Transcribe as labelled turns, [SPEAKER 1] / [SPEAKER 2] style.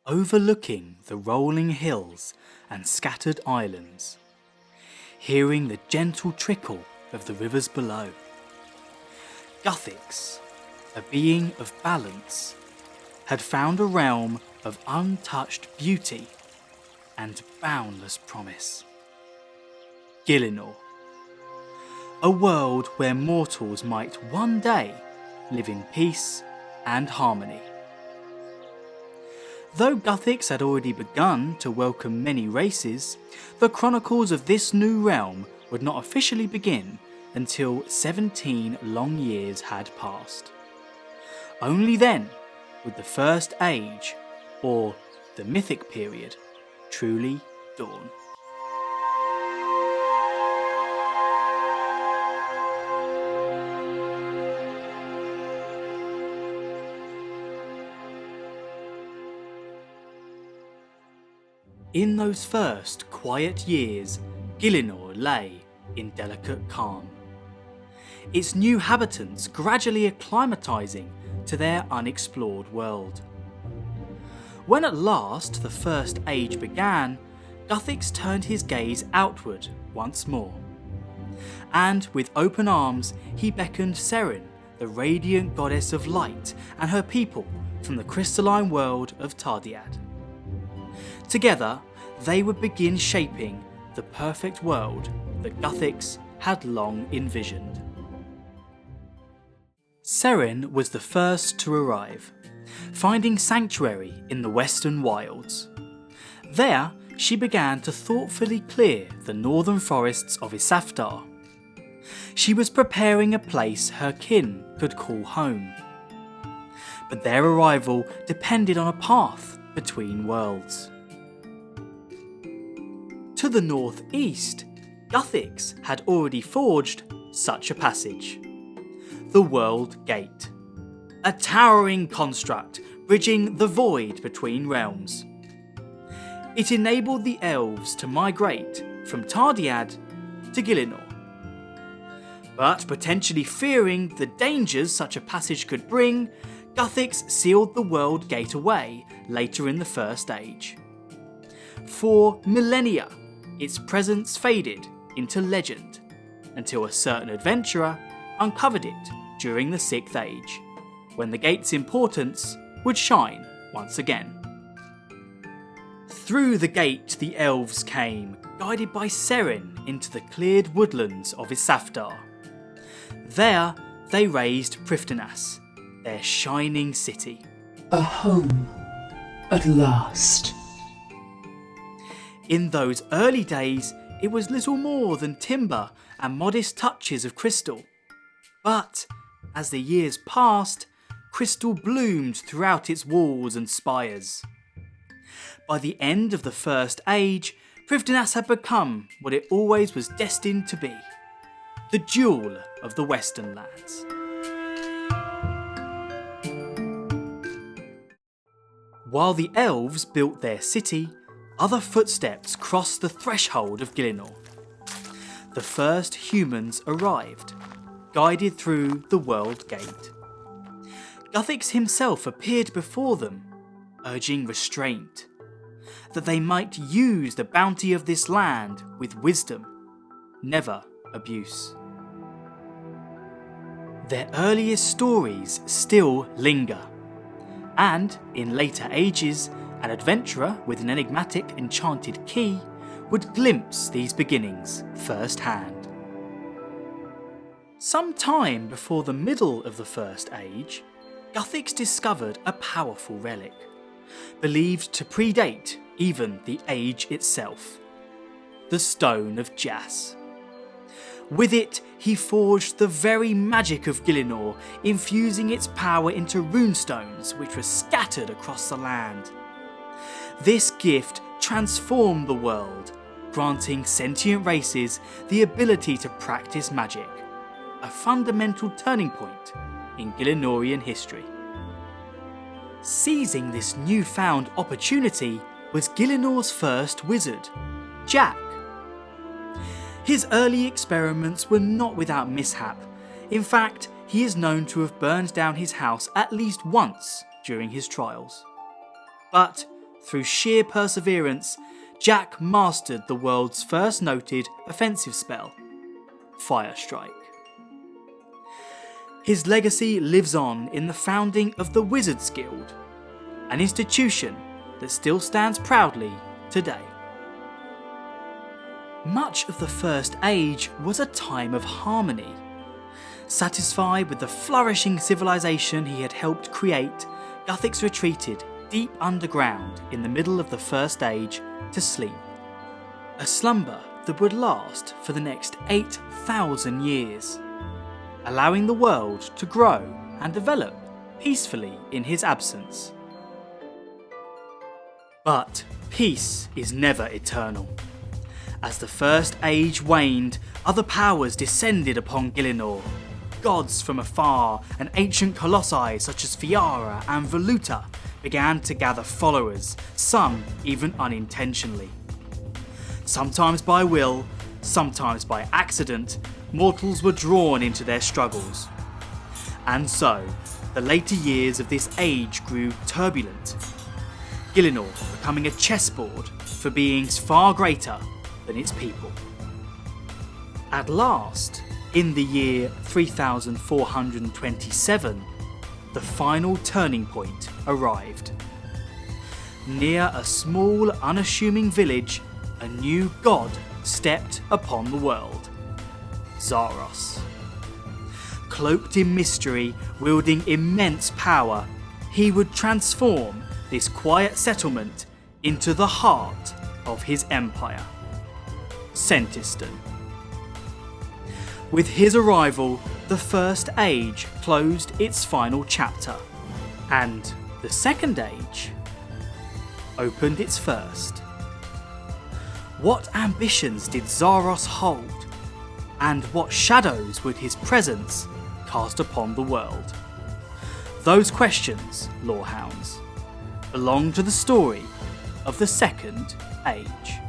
[SPEAKER 1] overlooking the rolling hills and scattered islands, hearing the gentle trickle of the rivers below. Guthix, a being of balance, had found a realm of untouched beauty and boundless promise. Gielinor, a world where mortals might one day live in peace and harmony. Though Guthix had already begun to welcome many races, the chronicles of this new realm would not officially begin until 17 long years had passed. Only then would the First Age, or the Mythic period, truly dawn. In those first quiet years, Gielinor lay in delicate calm, its new habitants gradually acclimatising to their unexplored world. When at last the First Age began, Guthix turned his gaze outward once more, and with open arms he beckoned Seren, the radiant goddess of light, and her people from the crystalline world of Tardiad. Together, they would begin shaping the perfect world that Guthix had long envisioned. Seren was the first to arrive, finding sanctuary in the western wilds. There, she began to thoughtfully clear the northern forests of Isaftar. She was preparing a place her kin could call home. But their arrival depended on a path between worlds. To the northeast, Guthix had already forged such a passage. The World Gate, a towering construct bridging the void between realms. It enabled the elves to migrate from Tardiad to Gielinor. But potentially fearing the dangers such a passage could bring, Guthix sealed the World Gate away later in the First Age. For millennia, its presence faded into legend, until a certain adventurer uncovered it during the Sixth Age, when the gate's importance would shine once again. Through the gate the elves came, guided by Seren into the cleared woodlands of Isaftar. There they raised Prifddinas, their shining city.
[SPEAKER 2] A home, at last.
[SPEAKER 1] In those early days, it was little more than timber and modest touches of crystal. But as the years passed, crystal bloomed throughout its walls and spires. By the end of the First Age, Prifddinas had become what it always was destined to be, the jewel of the Western lands. While the elves built their city, other footsteps crossed the threshold of Gielinor. The first humans arrived, guided through the World Gate. Guthix himself appeared before them, urging restraint, that they might use the bounty of this land with wisdom, never abuse. Their earliest stories still linger, and in later ages, an adventurer with an enigmatic enchanted key would glimpse these beginnings firsthand. Some time before the middle of the First Age, Guthix discovered a powerful relic, believed to predate even the age itself, the Stone of Jas. With it, he forged the very magic of Gielinor, infusing its power into runestones which were scattered across the land. This gift transformed the world, granting sentient races the ability to practice magic, a fundamental turning point in Gielinorian history. Seizing this newfound opportunity was Gielinor's first wizard, Jack. His early experiments were not without mishap. In fact, he is known to have burned down his house at least once during his trials. But Through sheer perseverance, Jack mastered the world's first noted offensive spell, Fire Strike. His legacy lives on in the founding of the Wizards Guild, an institution that still stands proudly today. Much of the First Age was a time of harmony. Satisfied with the flourishing civilization he had helped create, Guthix retreated deep underground in the middle of the First Age to sleep. A slumber that would last for the next 8,000 years, allowing the world to grow and develop peacefully in his absence. But peace is never eternal. As the First Age waned, other powers descended upon Gielinor. Gods from afar and ancient colossi such as Fiara and Voluta began to gather followers, some even unintentionally. Sometimes by will, sometimes by accident, mortals were drawn into their struggles. And so, the later years of this age grew turbulent, Gielinor becoming a chessboard for beings far greater than its people. At last, in the year 3427, the final turning point arrived. Near a small, unassuming village, a new god stepped upon the world, Zaros. Cloaked in mystery, wielding immense power, he would transform this quiet settlement into the heart of his empire, Sentiston. With his arrival, the First Age closed its final chapter, and the Second Age opened its first. What ambitions did Zaros hold, and what shadows would his presence cast upon the world? Those questions, Lorehounds, belong to the story of the Second Age.